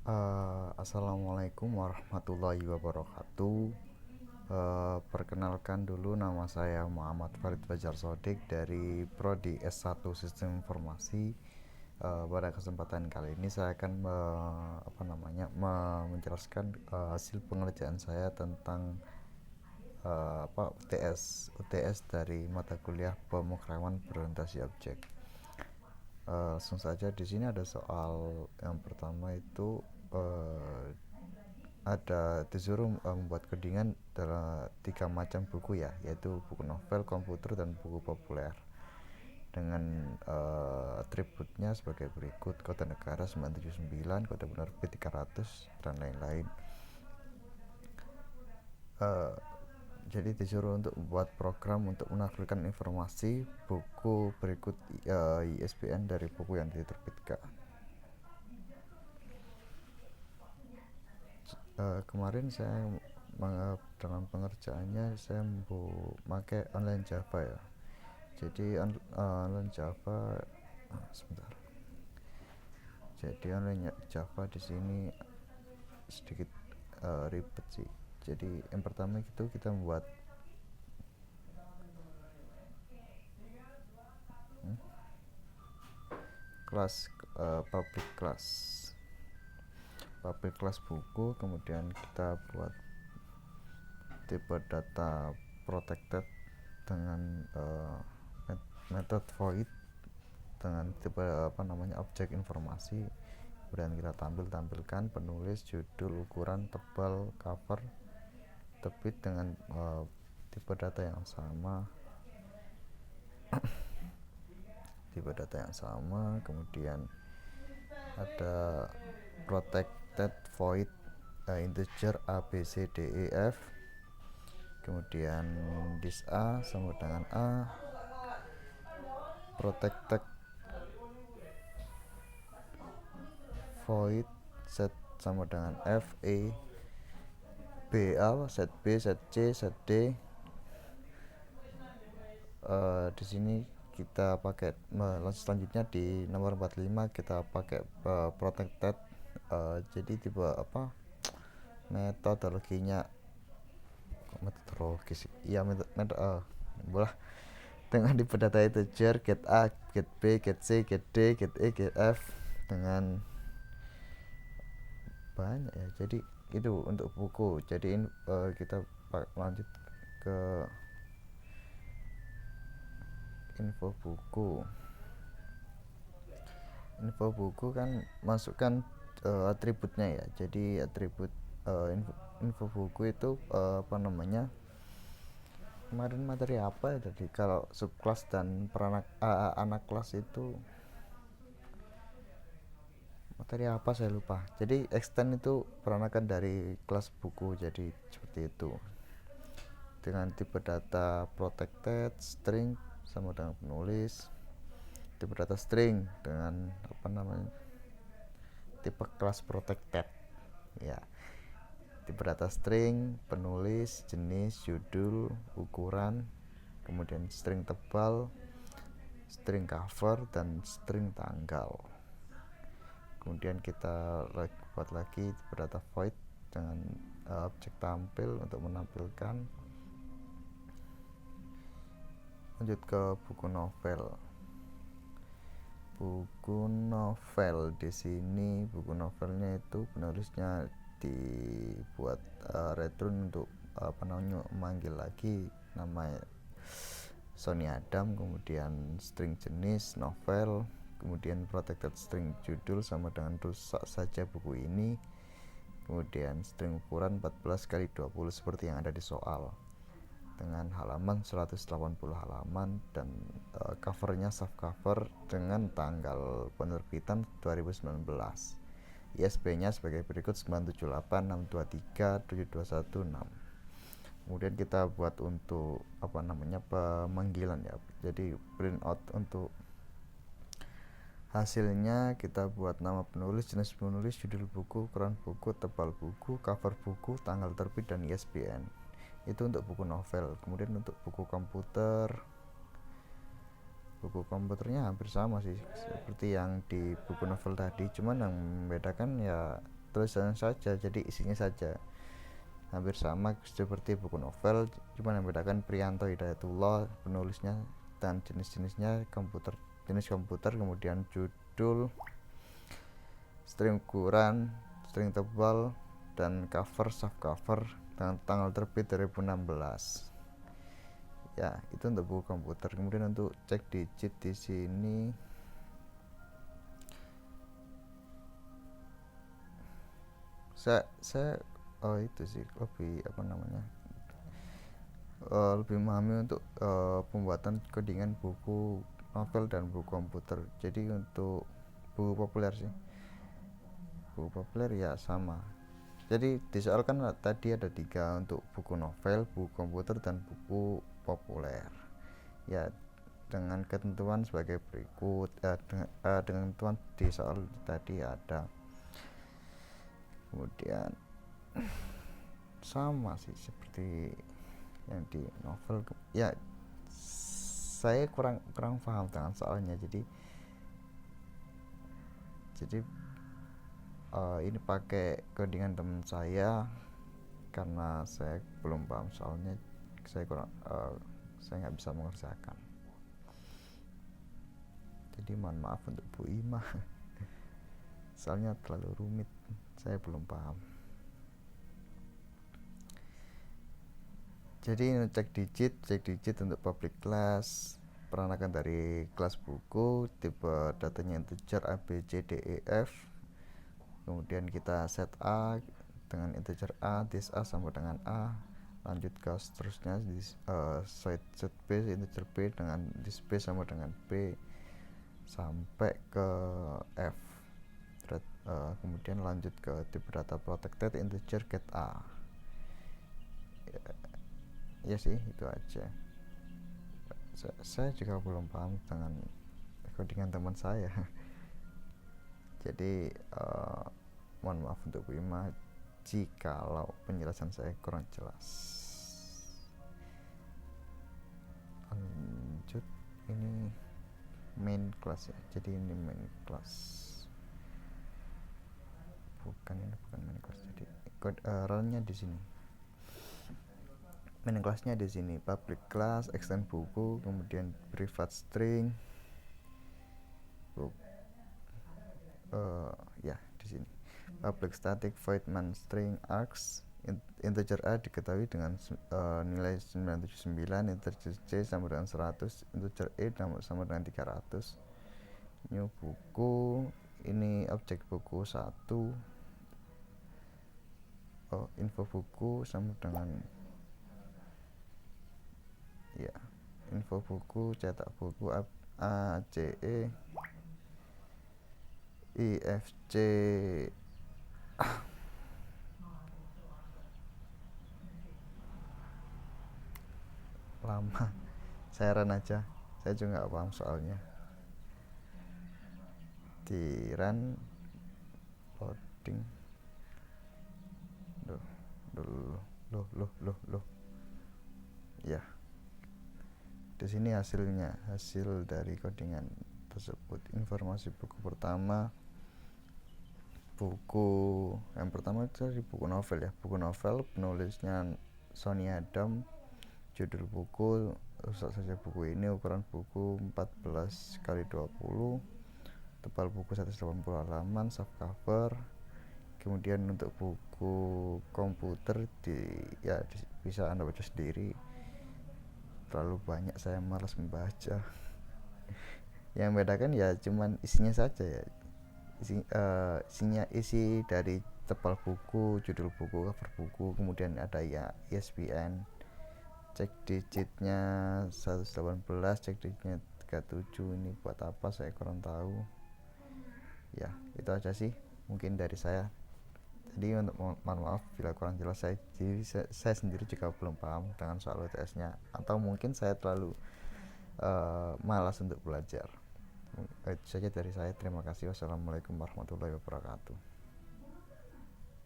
Assalamualaikum warahmatullahi wabarakatuh. Perkenalkan dulu, nama saya Muhammad Farid Fajar Sodik dari Prodi S1 Sistem Informasi. Pada kesempatan kali ini saya akan menjelaskan hasil pengerjaan saya tentang UTS dari mata kuliah pemrograman berorientasi objek. Langsung saja, di sini ada soal yang pertama itu ada disuruh membuat codingan dalam 3 macam buku ya, yaitu buku novel, komputer, dan buku populer dengan atributnya sebagai berikut: kode negara 979, kode penerbit 300, dan lain-lain. Jadi disuruh untuk membuat program untuk menampilkan informasi buku berikut ISBN dari buku yang diterbitkan. Kemarin saya dalam pengerjaannya saya memakai online Java ya. Jadi online Java sebentar. Jadi online Java di sini sedikit ribet sih. Jadi yang pertama itu kita membuat kelas public class buku, kemudian kita buat tipe data protected dengan method void dengan tipe objek informasi. Kemudian kita tampilkan penulis, judul, ukuran, tebal, cover, terbit dengan tipe data yang sama. Kemudian ada protected void integer A B C D E F, kemudian dis A sama dengan A, protected void set sama dengan F, E, B A, set B, set C, set D. Di sini kita pakai selanjutnya di nomor 45 kita pakai protected. Jadi tipe metodologinya dengan tipe data integer get A, get B, get C, get D, get E, get F dengan banyak ya. Jadi itu untuk buku. Jadi kita lanjut ke info buku kan masukkan atributnya ya. Jadi atribut info buku itu kemarin materi apa ya tadi, kalau subclass dan peranak anak kelas itu materi apa saya lupa. Jadi extend itu peranakan dari kelas buku, jadi seperti itu. Dengan tipe data protected string sama dengan penulis, tipe data string dengan tipe kelas protected ya. Tipe data string, penulis, jenis, judul, ukuran, kemudian string tebal, string cover, dan string tanggal. Kemudian kita buat lagi tipe data void dengan objek tampil untuk menampilkan. Lanjut ke buku novel. Di sini buku novelnya itu penulisnya dibuat return untuk memanggil lagi nama Sony Adam, kemudian string jenis novel, kemudian protected string judul sama dengan rusak saja buku ini, kemudian string ukuran 14x20 seperti yang ada di soal dengan halaman 180 halaman, dan covernya soft cover dengan tanggal penerbitan 2019. ISB-nya sebagai berikut 97862372116. Kemudian kita buat untuk pemanggilan ya. Jadi print out untuk hasilnya kita buat nama penulis, jenis penulis, judul buku, ukuran buku, tebal buku, cover buku, tanggal terbit, dan ISBN. Itu untuk buku novel. Kemudian untuk buku komputernya hampir sama sih seperti yang di buku novel tadi, cuman yang membedakan ya tulisannya saja, jadi isinya saja hampir sama seperti buku novel, cuma yang membedakan Priyanto Hidayatullah penulisnya dan jenis-jenisnya jenis komputer, kemudian judul, string ukuran, string tebal, dan cover, soft cover, dan tanggal terbit 2016. Ya, itu untuk buku komputer. Kemudian untuk cek digit di sini saya itu sih lebih lebih memahami untuk pembuatan codingan buku novel dan buku komputer. Jadi untuk buku populer sih, buku populer ya sama. Jadi di soal kan tadi ada 3 untuk buku novel, buku komputer, dan buku populer. Ya, dengan ketentuan sebagai berikut. Dengan ketentuan di soal tadi ada. Kemudian sama sih seperti yang di novel. Ya, saya kurang paham dengan soalnya. Jadi ini pakai codingan teman saya karena saya belum paham soalnya. Saya nggak bisa mengerjakan. Jadi mohon maaf untuk Bu Ima. Soalnya terlalu rumit, saya belum paham. Jadi cek digit untuk public class, peranakan dari kelas buku, tipe datanya integer A, B, C, D, E, F. Kemudian kita set A dengan integer A, this A sama dengan A, lanjut ke seterusnya, set B integer B dengan this B sama dengan B sampai ke F. Kemudian lanjut ke tipe data protected integer get A. Ya sih, itu aja. Saya juga belum paham dengan codingan teman saya. Jadi mohon maaf untuk Bu Ima jikalau penjelasan saya kurang jelas. Lanjut, ini main class ya. Jadi ini main class. Bukan main class. Jadi role-nya di sini. Main class-nya di sini, public class, extend buku, kemudian private string. Ya, di sini. Public static void main string args, integer A diketahui dengan nilai 979, integer C sama dengan 100, integer E sama dengan 300. New buku, ini objek buku 1. Info buku sama dengan ya, info buku, cetak buku A, C, E, I, F, C. Lama, saya run aja, saya juga gak paham soalnya. Di run loading. Loh. Ya, di sini hasil dari codingan tersebut. Informasi buku pertama, buku yang pertama itu dari buku novel ya, buku novel, penulisnya Sony Adam, judul buku, rusak saja buku ini, ukuran buku 14x20, tebal buku 180 halaman, soft cover. Kemudian untuk buku komputer bisa Anda baca sendiri, terlalu banyak, saya malas membaca. Yang membedakan ya cuman isinya saja ya, isi dari tebal buku, judul buku, cover buku, kemudian ada ya ISBN, cek digitnya 118, cek digitnya 37. Ini buat apa saya kurang tahu ya. Itu aja sih mungkin dari saya. Jadi untuk mohon maaf bila kurang jelas, saya sendiri juga belum paham dengan soal UTS-nya, atau mungkin saya terlalu malas untuk belajar. Itu saja dari saya. Terima kasih. Wassalamualaikum warahmatullahi wabarakatuh.